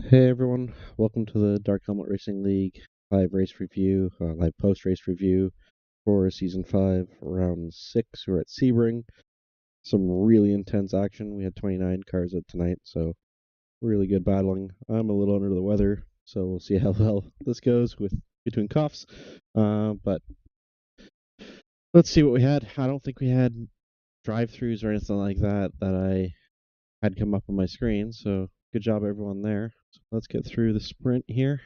Hey everyone, welcome to the Dark Helmet Racing League live race review, live post race review for season 5, round 6. We're at Sebring. Some really intense action. We had 29 cars out tonight, so really good battling. I'm a little under the weather, so we'll see how well this goes with between coughs. But let's see what we had. I don't think we had drive-throughs or anything like that I had come up on my screen, so good job everyone there. So let's get through the sprint here.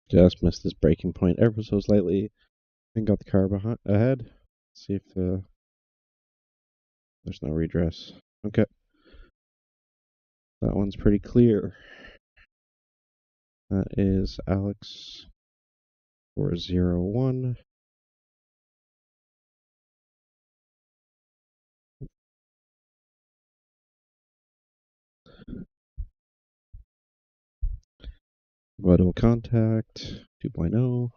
Just missed this braking point ever so slightly and got the car ahead. Let's see if there's no redress. Okay. That one's pretty clear. That is Alex 401. Vital contact 2.0.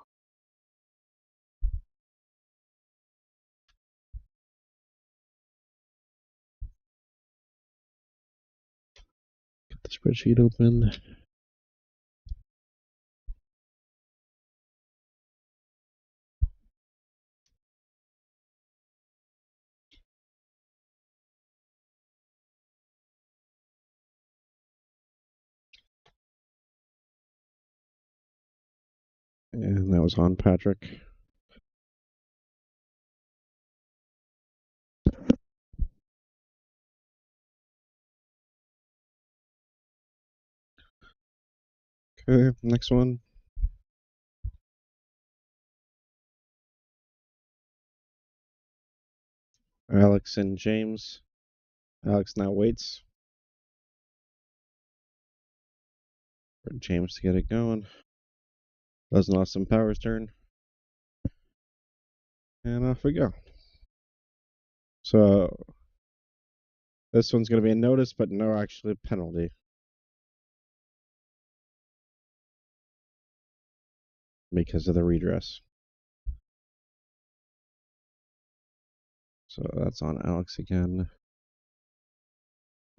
Get the spreadsheet open. And that was on Patrick. Okay, next one. Alex and James. Alex now waits for James to get it going. Doesn't Austin Powers turn. And off we go. So this one's going to be a notice, but no actually penalty. Because of the redress. So that's on Alex again.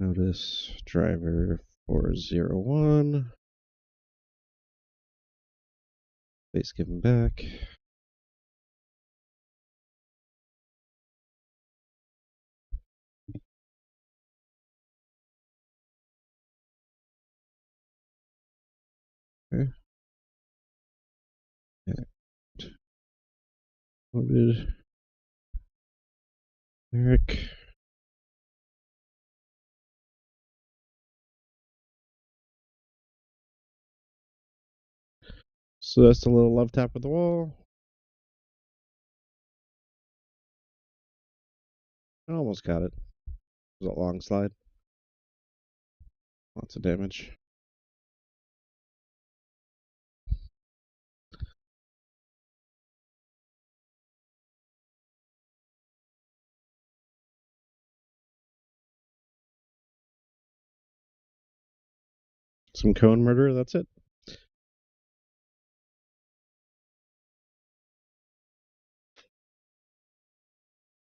Notice driver 401. Please give him back. Okay. Loaded. Eric. So that's a little love tap at the wall. I almost got it. It was a long slide. Lots of damage. Some cone murder, that's it.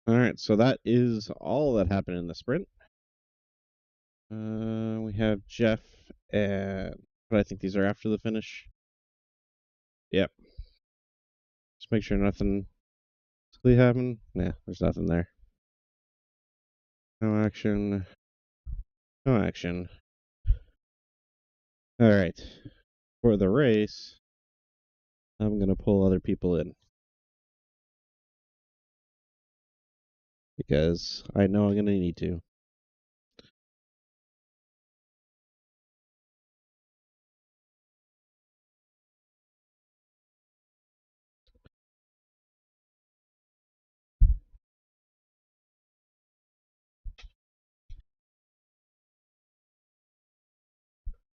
Alright, so that is all that happened in the sprint. We have Jeff and... But I think these are after the finish. Yep. Just make sure nothing silly happened. Nah, there's nothing there. No action. No action. Alright. For the race, I'm going to pull other people in. Because I know I'm going to need to.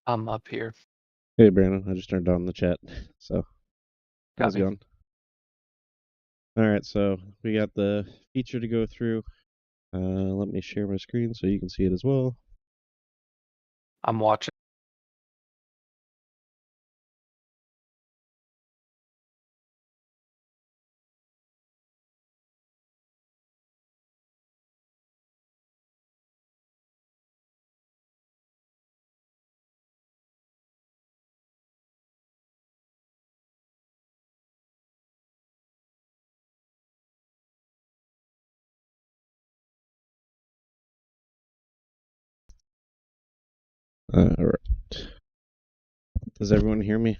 I'm up here. Hey, Brandon. I just turned on the chat. So, how's it going? All right, so we got the feature to go through. Let me share my screen so you can see it as well. I'm watching. All right. Does everyone hear me?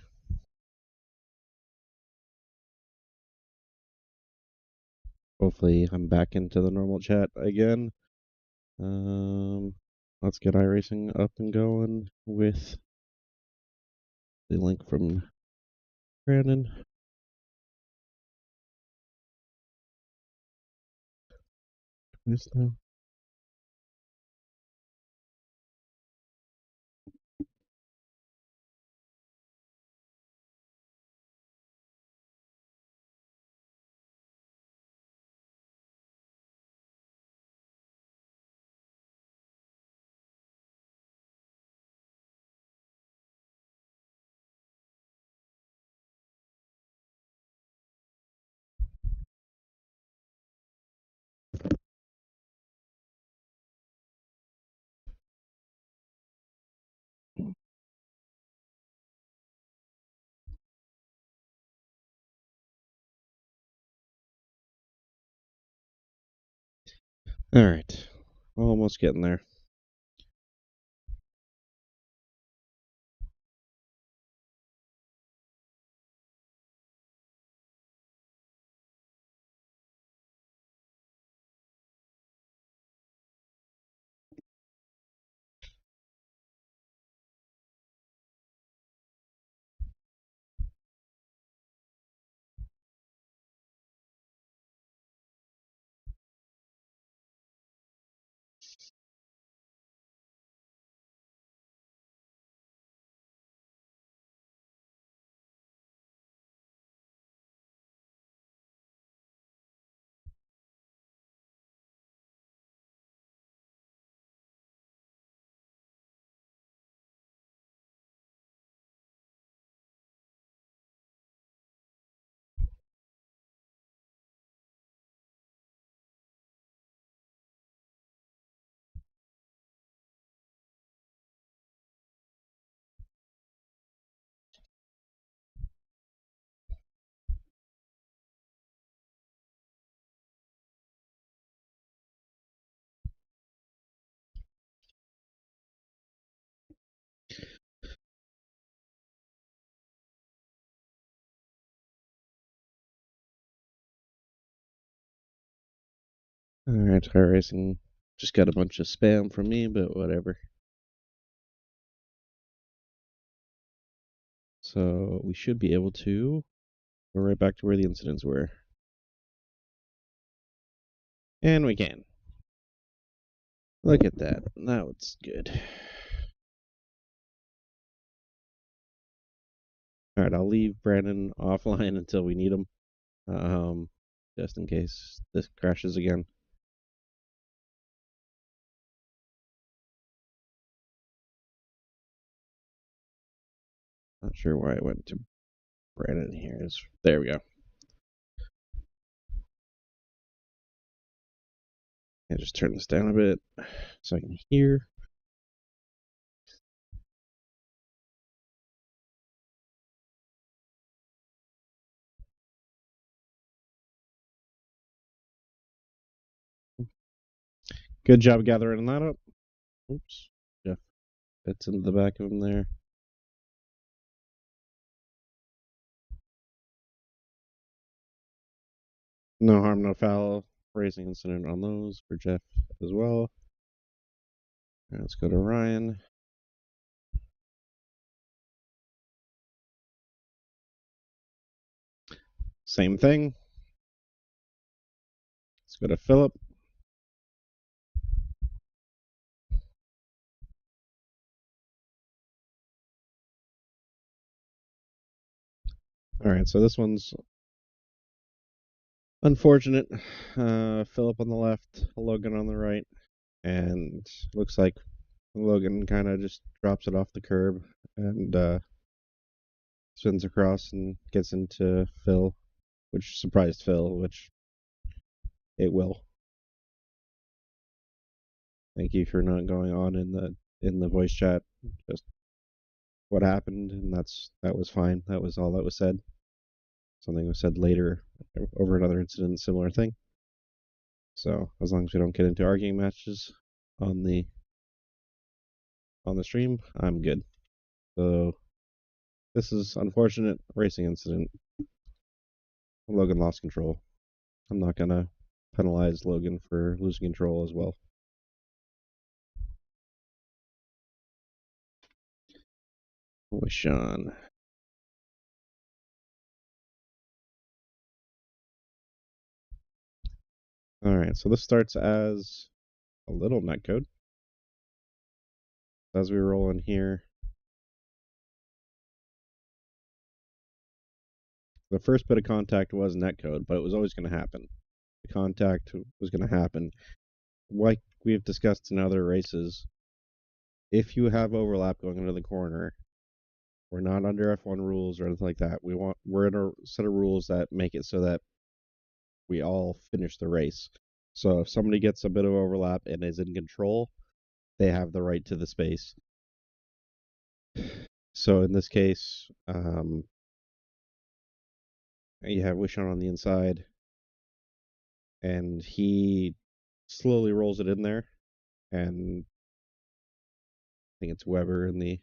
Hopefully, I'm back into the normal chat again. Let's get iRacing up and going with the link from Brandon. All right, almost getting there. All right, iRacing just got a bunch of spam from me, but whatever. So we should be able to go right back to where the incidents were. And we can. Look at that. Now it's good. All right, I'll leave Brandon offline until we need him, just in case this crashes again. Not sure why I went to Brandon here. There we go. I just turn this down a bit so I can hear. Good job gathering that up. Oops. Jeff fits into the back of him there. No harm, no foul. Racing incident on those for Jeff as well. Right, let's go to Ryan. Same thing. Let's go to Philip. All right, so this one's unfortunate. Philip on the left, Logan on the right, and looks like Logan kind of just drops it off the curb and spins across and gets into Phil, which surprised Phil, which it will. Thank you for not going on in the voice chat. Just what happened, and that was fine. That was all that was said. Something was said later over another incident, similar thing. So as long as we don't get into arguing matches on the stream, I'm good. So this is unfortunate racing incident. Logan lost control. I'm not gonna penalize Logan for losing control as well. With Sean. All right, so this starts as a little netcode. As we roll in here, the first bit of contact was netcode, but it was always going to happen. The contact was going to happen. Like we've discussed in other races, if you have overlap going into the corner, we're not under F1 rules or anything like that. We're in a set of rules that make it so that we all finish the race. So if somebody gets a bit of overlap and is in control, they have the right to the space. So in this case, you have Wishon on the inside, and he slowly rolls it in there, and I think it's Weber in the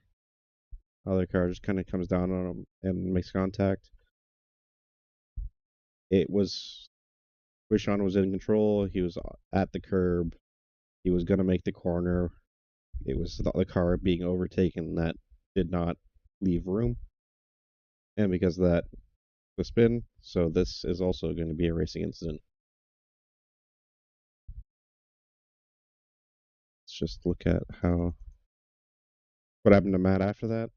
other car just kind of comes down on him and makes contact. It was Wishon was in control. He was at the curb. He was going to make the corner. It was the car being overtaken that did not leave room. And because of that, the spin. So this is also going to be a racing incident. Let's just look at what happened to Matt after that.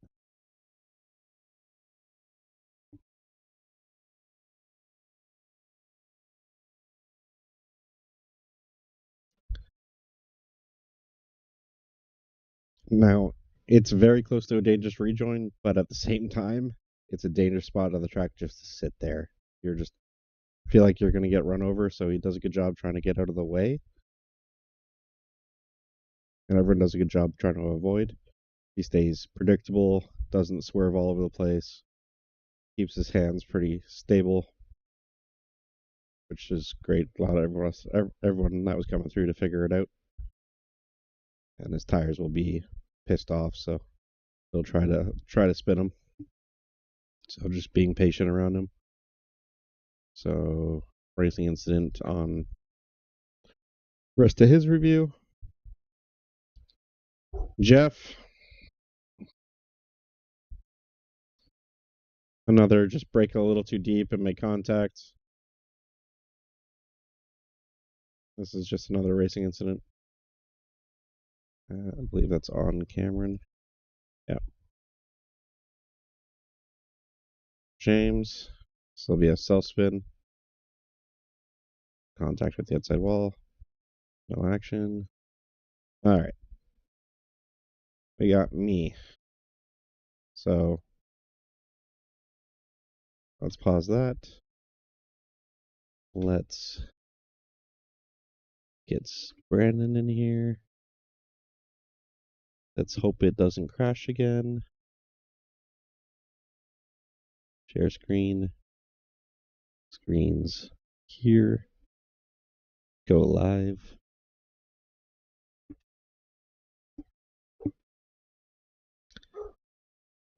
Now, it's very close to a dangerous rejoin, but at the same time, it's a dangerous spot on the track just to sit there. You're just feel like you're going to get run over, so he does a good job trying to get out of the way. And everyone does a good job trying to avoid. He stays predictable, doesn't swerve all over the place, keeps his hands pretty stable, which is great. A lot of everyone that was coming through to figure it out. And his tires will be pissed off, so they'll try to spin him. So just being patient around him. So racing incident on rest of his review. Jeff, another just brake a little too deep and make contact. This is just another racing incident. I believe that's on Cameron. Yeah. James, this will be a self spin. Contact with the outside wall. No action. All right. We got me. So let's pause that. Let's get Brandon in here. Let's hope it doesn't crash again. Share screen. Screens here. Go live.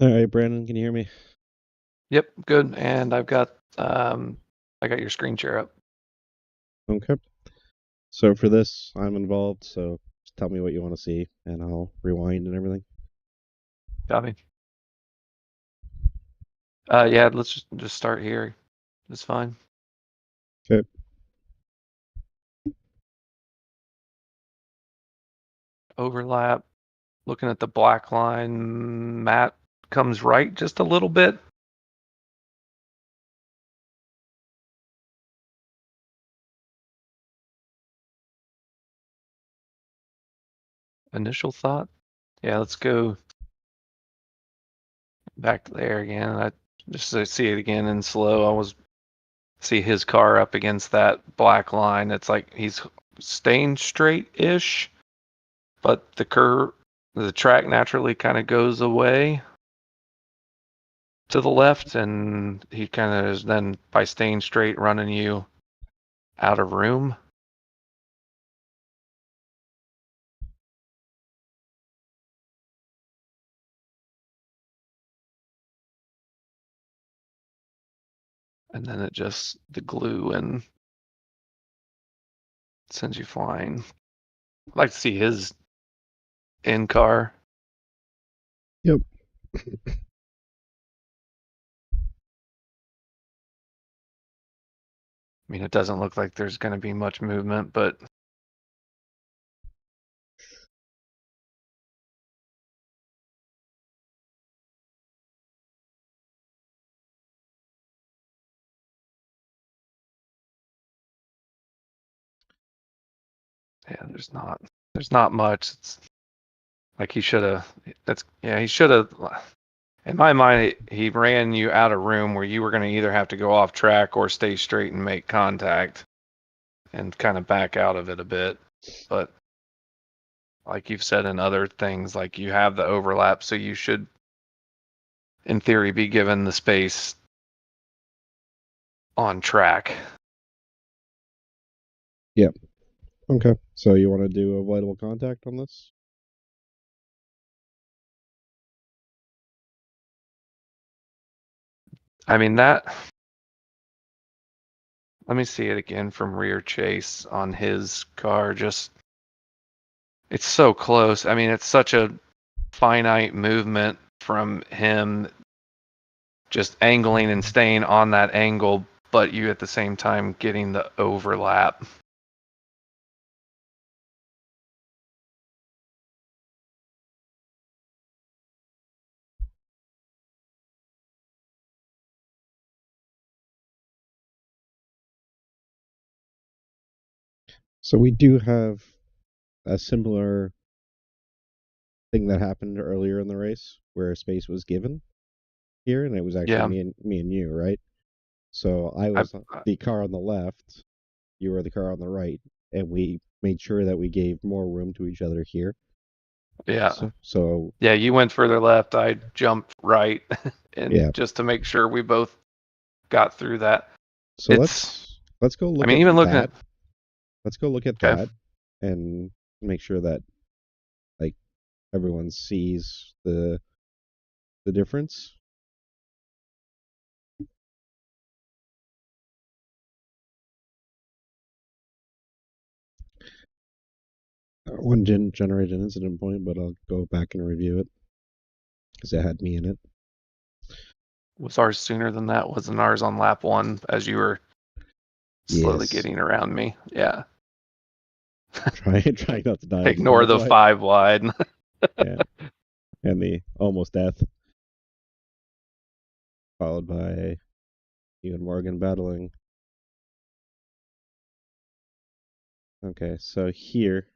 All right, Brandon, can you hear me? Yep, good. And I got your screen share up. Okay. So for this, I'm involved, so just tell me what you want to see, and I'll rewind and everything. Got me. Yeah, let's just start here. That's fine. Okay. Overlap. Looking at the black line, Matt comes right just a little bit. initial thought. Yeah, let's go back there again. I just to see it again in slow. I was see his car up against that black line. It's like he's staying straight-ish, but the track naturally kind of goes away to the left, and he kind of is then by staying straight running you out of room. And then it just the glue and sends you flying. I'd like to see his in car. Yep. I mean, it doesn't look like there's going to be much movement, but yeah, there's not much. It's like he should have. He should have. In my mind, he ran you out of room where you were going to either have to go off track or stay straight and make contact and kind of back out of it a bit. But like you've said in other things, like you have the overlap, so you should, in theory, be given the space on track. Yep. Okay. So you want to do avoidable contact on this? I mean, that. Let me see it again from rear chase on his car. Just, it's so close. I mean, it's such a finite movement from him just angling and staying on that angle, but you at the same time getting the overlap. So we do have a similar thing that happened earlier in the race where space was given here, and it was actually Yeah, me and you, right? So I I, was the car on the left, you were the car on the right, and we made sure that we gave more room to each other here. yeah, So yeah. You went further left. I jumped right, and yeah. just to make sure we both got through that. So It's. let's go I look mean, at even looking that. at. Let's go look at Okay. that and make sure that like everyone sees the difference. One didn't generate an incident point, but I'll go back and review it because it had me in it. Was ours sooner than that? Wasn't ours on lap 1 as you were slowly Yes. getting around me? Yeah. Trying not to die on the Ignore 5 the wide. 5 wide. Yeah. And the almost death. Followed by you and Morgan battling. Okay, so here,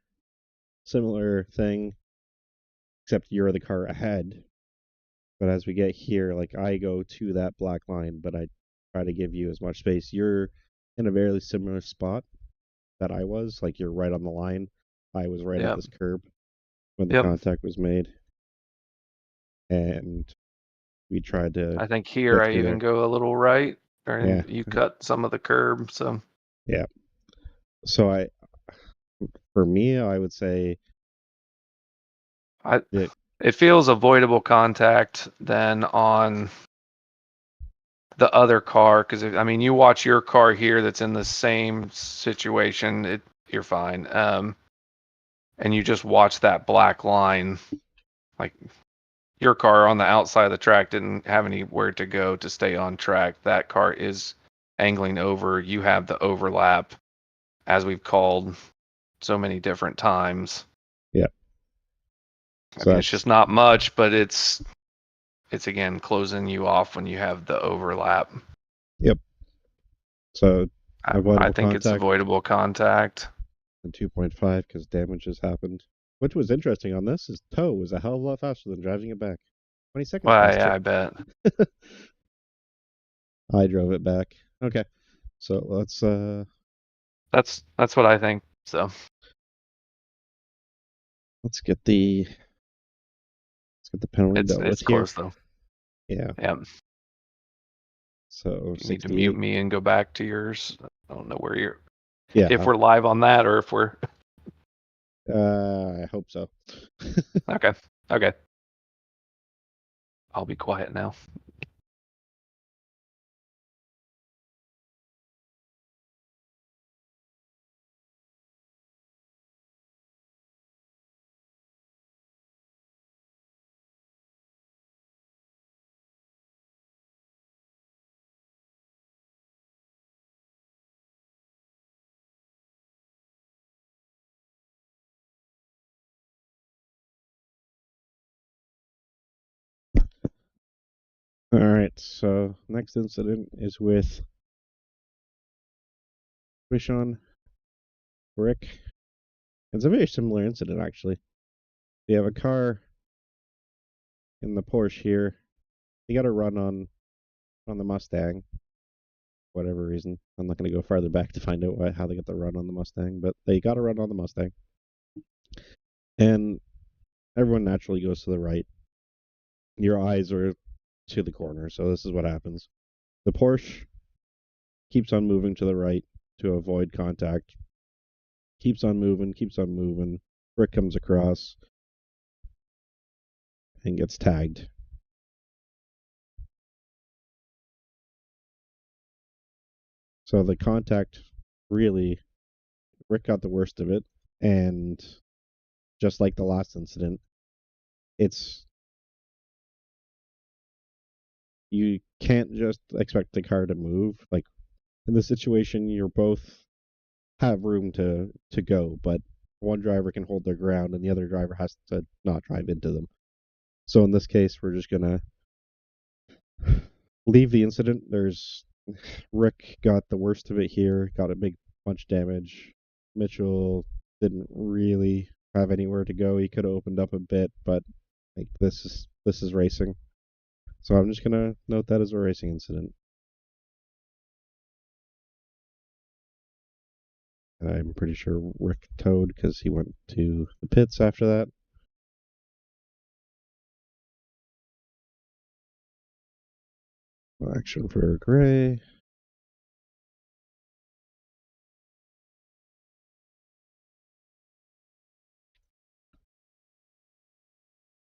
similar thing, except you're the car ahead. But as we get here, like I go to that black line, but I try to give you as much space. You're in a very similar spot that I was. Like you're right on the line. I was right at Yep. this curb when the Yep. contact was made. And we tried to I think here get I through even there. go a little right, Yeah. and you cut some of the curb. So Yeah. So for me, I would say I, that it feels avoidable contact then on the other car because I mean you watch your car here that's in the same situation, you're fine. And you just watch that black line, like your car on the outside of the track didn't have anywhere to go to stay on track. That car is angling over. You have the overlap, as we've called so many different times. yeah. I So mean, it's just not much, but it's again closing you off when you have the overlap. yep. So I avoidable think it's contact avoidable contact. and 2.5 because damage has happened. Which was interesting on this is tow was a hell of a lot faster than driving it back. 20 seconds Well, faster. yeah, I bet. I drove it back. Okay. So let's That's what I think. So get the penalty dealt with it's here. close though. Yeah. Yeah. So You need to mute 68. me and go back to yours. I don't know where you're. Yeah. If we're live on that or if we're. I hope so. Okay. Okay. I'll be quiet now. All right. So next incident is with Rishon Rick. It's a very similar incident actually. You have a car in the Porsche here. You got a run on the Mustang. Whatever reason, I'm not going to go farther back to find out how they got the run on the Mustang, but they got a run on the Mustang, and everyone naturally goes to the right. Your eyes are to the corner, so this is what happens. The Porsche keeps on moving to the right to avoid contact. Keeps on moving, keeps on moving. Rick comes across and gets tagged. So the contact really, Rick got the worst of it, and just like the last incident, it's you can't just expect the car to move. Like in this situation, you're both have room to go, but one driver can hold their ground and the other driver has to not drive into them. So in this case, we're just gonna leave the incident. There's Rick got the worst of it here, got a big bunch of damage. Mitchell didn't really have anywhere to go. He could have opened up a bit, but like this is racing. So I'm just gonna note that as a racing incident. And I'm pretty sure Rick towed because he went to the pits after that. Action for Gray.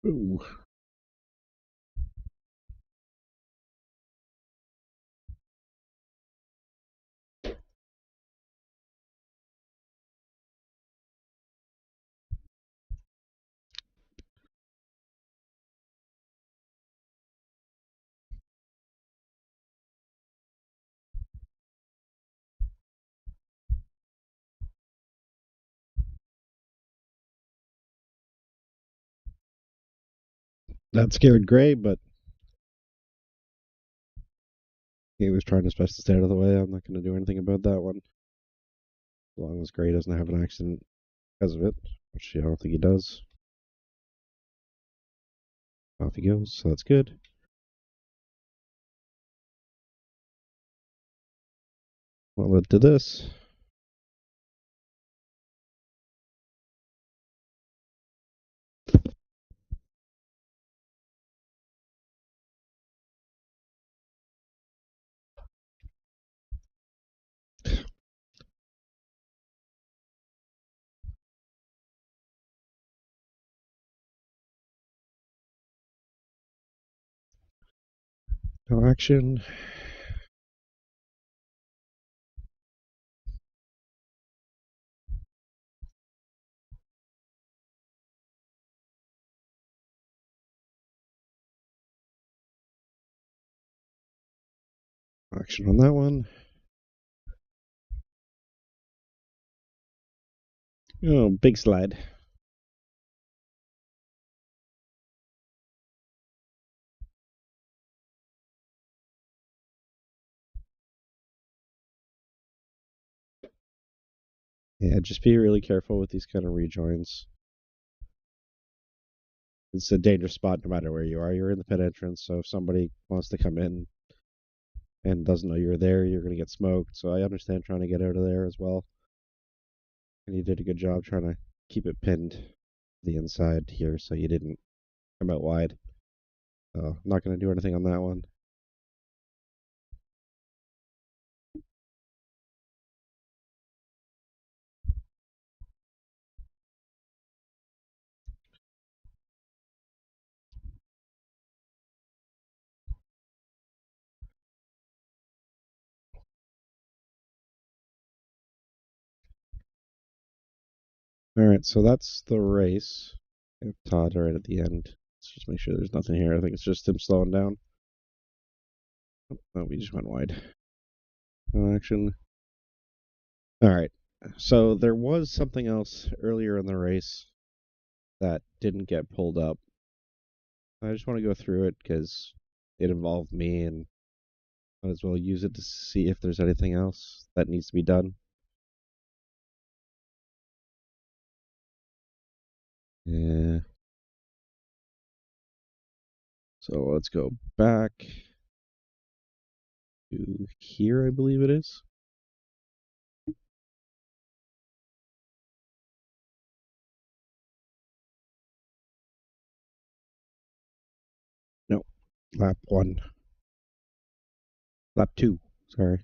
Ooh. That scared Gray, but he was trying his best to stay out of the way. I'm not going to do anything about that one. As long as Gray doesn't have an accident because of it, which I don't think he does. Off he goes, so that's good. What led to this? No action. Action on that one. Oh, big slide. Yeah, just be really careful with these kind of rejoins. it's a dangerous spot no matter where you are. You're in the pit entrance, so if somebody wants to come in and doesn't know you're there, you're going to get smoked. So I understand trying to get out of there as well. And you did a good job trying to keep it pinned to the inside here so you didn't come out wide. So I'm not going to do anything on that one. All right, so that's the race. I have Todd right at the end. Let's just make sure there's nothing here. I think it's just him slowing down. Oh, we just went wide. No action. All right. So there was something else earlier in the race that didn't get pulled up. I just want to go through it because it involved me and might as well use it to see if there's anything else that needs to be done. Yeah. So let's go back to here, I believe it is. No, lap 1. Lap 2, sorry.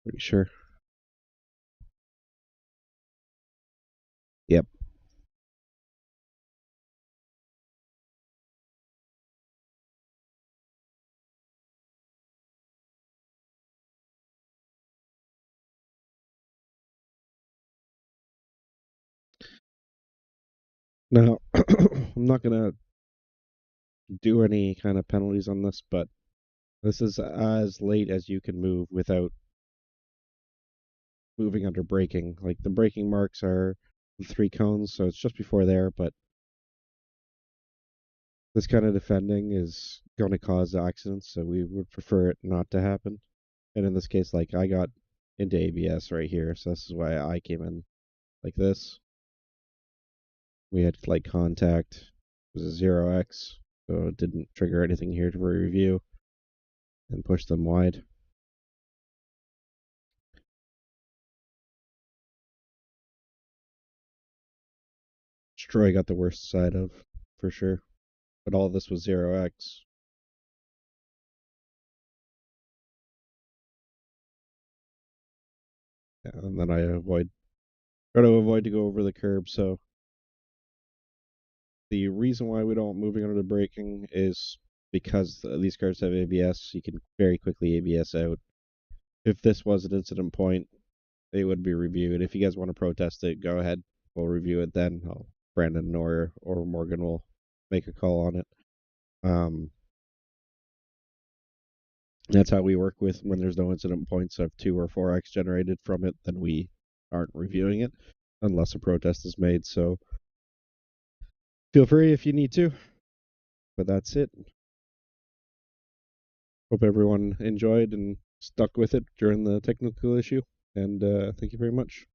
Pretty sure. Yep. Now, I'm not going to do any kind of penalties on this, but this is as late as you can move without moving under braking. Like the braking marks are the 3 cones, so it's just before there, but this kind of defending is going to cause accidents, so we would prefer it not to happen. And in this case, like I got into ABS right here, so this is why I came in like this. We had flight contact. It was a 0x, so it didn't trigger anything here to review and push them wide. Troy got the worst side of, for sure. But all of this was 0x. Yeah, and then try to avoid to go over the curb, so the reason why we don't moving under the braking is because these cars have ABS. You can very quickly ABS out. If this was an incident point, it would be reviewed. If you guys want to protest it, go ahead. We'll review it then. Brandon or Morgan will make a call on it. That's how we work with when there's no incident points of 2 or 4x generated from it, then we aren't reviewing it unless a protest is made. So feel free if you need to. But that's it. Hope everyone enjoyed and stuck with it during the technical issue. And thank you very much.